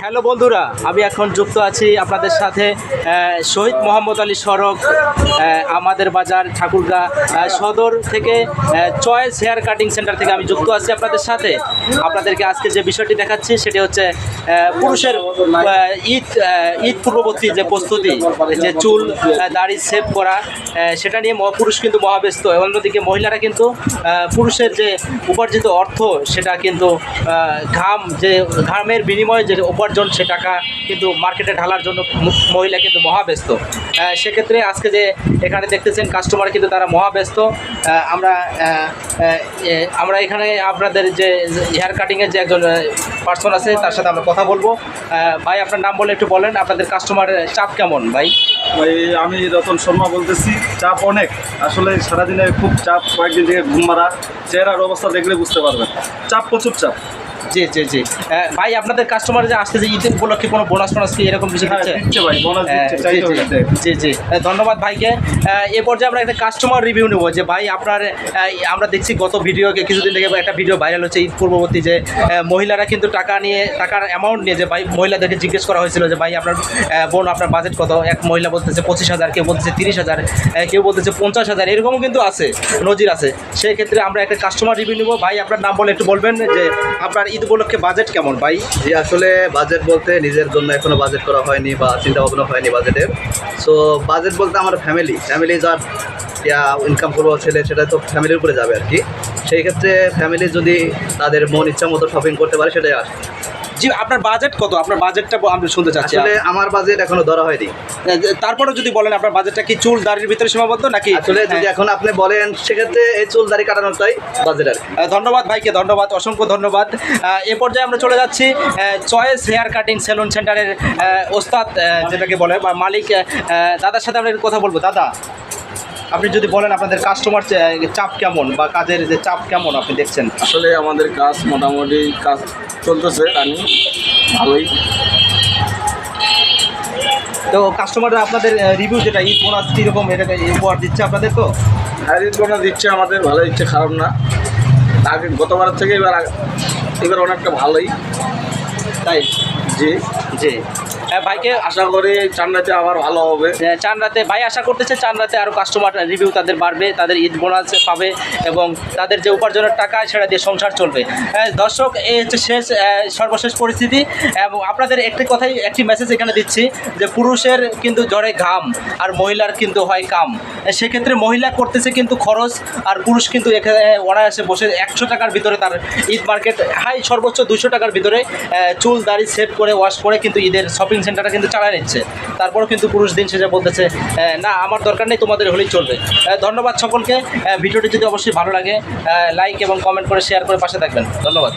Hello বন্ধুরা, আমি এখন যুক্ত আছি আপনাদের সাথে শহীদ মোহাম্মদ আলী সড়ক, আমাদের বাজার ঠাকুরগাঁ সদর থেকে চয়েস হেয়ার কাটিং সেন্টার থেকে আমি যুক্ত আছি আপনাদের সাথে। আপনাদেরকে আজকে যে বিষয়টি দেখাচ্ছি সেটি হচ্ছে পুরুষের ঈদ পূর্ববর্তী যে প্রস্তুতি, যে চুল দাড়ি সেভ করা, সেটা নিয়ে পুরুষ কিন্তু মহাব্যস্ত। অন্যদিকে মহিলারা কিন্তু পুরুষের যে উপার্জিত অর্থ সেটা কিন্তু ঘামের বিনিময়ে যে উপার্জন সে টাকা কিন্তু মার্কেটে ঢালার জন্য মহিলা কিন্তু মহাব্যস্ত। সেক্ষেত্রে আজকে যে এখানে দেখতেছেন কাস্টমার কিন্তু তারা মহাব্যস্ত। আমরা এখানে আপনাদের যে হেয়ার কাটিংয়ের যে একজন পার্সন আছে তার সাথে আমরা কথা বলবো। ভাই, আপনার নাম বলে একটু বলেন, আপনাদের কাস্টমারের চাপ কেমন? ভাই আমি রতন শর্মা বলতেছি। চাপ অনেক, আসলে সারাদিনে খুব চাপ, কয়েকদিন থেকে ঘুম মারা, চেহারার অবস্থা দেখলে বুঝতে পারবেন। চাপ, প্রচুর চাপ। জি জি জি ভাই, আপনাদের কাস্টমার যে আসছে যে ঈদের উপলক্ষে কোনো বোনাস কি এরকম কিছু দিচ্ছে? ভাই বোনাস দিচ্ছে। জি জি, ধন্যবাদ ভাইকে। এ পর্যায়ে আমরা একটা কাস্টমার রিভিউ নেবো যে ভাই আপনার, আমরা দেখছি গত ভিডিওকে কিছুদিন থেকে একটা ভিডিও ভাইরাল হচ্ছে ঈদ পূর্ববর্তী, যে মহিলারা কিন্তু টাকার অ্যামাউন্ট নিয়ে, যে ভাই মহিলাদেরকে জিজ্ঞেস করা হয়েছিল যে ভাই আপনার বোন আপনার বাজেট কত। এক মহিলা বলতেছে 25,000, কেউ বলতেছে 30,000, কেউ বলতেছে 50,000, এরকমও কিন্তু আছে, নজির আছে। সেই ক্ষেত্রে আমরা একটা কাস্টমার রিভিউ নেবো। ভাই আপনার নাম বলে একটু বলবেন যে আপনার ঈদ উপলক্ষে বাজেট কেমন? ভাই জি, আসলে বাজেট বলতে নিজের জন্য এখনো বাজেট করা হয়নি বা চিন্তা ভাবনা হয়নি বাজেটের। সো বাজেট বলতে আমার ফ্যামিলি যার ইনকাম করবো ছেলে, সেটা তো ফ্যামিলির উপরে যাবে আর কি। সেই ক্ষেত্রে ফ্যামিলি যদি তাদের মন ইচ্ছা মতো শপিং করতে পারে সেটাই আসে। জি, আপনার বাজেট কত? আপনার বাজেটটা আমি শুনতে চাচ্ছি। আসলে আমার বাজেট এখনো ধরা হয়নি। তারপরে যদি বলেন আপনার বাজেটটা কি চুল দাড়ির ভিতরে সীমাবদ্ধ নাকি? আসলে যদি এখন আপনি বলেন সেক্ষেত্রে এই চুল দাড়ি কাটানোটাই বাজেট আর কি। ধন্যবাদ ভাইকে, ধন্যবাদ, অসংখ্য ধন্যবাদ। এ পর্যায়ে আমরা চলে যাচ্ছি চয়েস হেয়ার কাটিং সেলুন সেন্টারের ওস্তাদ যেটাকে বলে বা মালিক দাদার সাথে আমরা কথা বলবো। দাদা, আপনি যদি বলেন আপনাদের কাস্টমার চাপ কেমন বা কাজের যে চাপ কেমন আপনি দেখছেন? আসলে আমাদের কাজ মোটামুটি কাজ চলতেছে, আমি ভালোই। তো কাস্টমাররা আপনাদের রিভিউ যেটা ঈদ বোনাস কীরকম এটাকে উপহার দিচ্ছে আপনাদের? তো হ্যাঁ, ঈদ বোনাস দিচ্ছে আমাদের, ভালো দিচ্ছে, খারাপ না। আগে গতবারের থেকে এবার অনেকটা ভালোই। তাই? জি জি, ভাইকে আশা করি চান্নাতে আবার ভালো হবে। চানরাতে ভাই আশা করতেছে চানরাতে আরও কাস্টমার রিভিউ তাদের বাড়বে, তাদের ঈদ বোনাস পাবে এবং তাদের যে উপার্জনের টাকা সেটা দিয়ে সংসার চলবে। দর্শক, এই হচ্ছে সর্বশেষ পরিস্থিতি। এবং আপনাদের একটি মেসেজ এখানে দিচ্ছি যে পুরুষের কিন্তু ঝরে ঘাম আর মহিলার কিন্তু হয় কাম। সেক্ষেত্রে মহিলা করতেছে কিন্তু খরচ, আর পুরুষ কিন্তু এখানে অনায়াসে বসে 100 টাকার ভিতরে তার ঈদ মার্কেট সর্বোচ্চ 200 টাকার ভিতরে চুল দাড়ি সেভ করে ওয়াশ করে কিন্তু ঈদের শপিং সেন্টারটা কিন্তু চালায় নিচ্ছে। তারপরেও কিন্তু পুরুষ দিন শেষে বলতেছে না, আমার দরকার নেই, তোমাদের হলেই চলবে। ধন্যবাদ সকলকে। ভিডিওটি যদি অবশ্যই ভালো লাগে লাইক এবং কমেন্ট করে শেয়ার করে পাশে থাকবেন। ধন্যবাদ।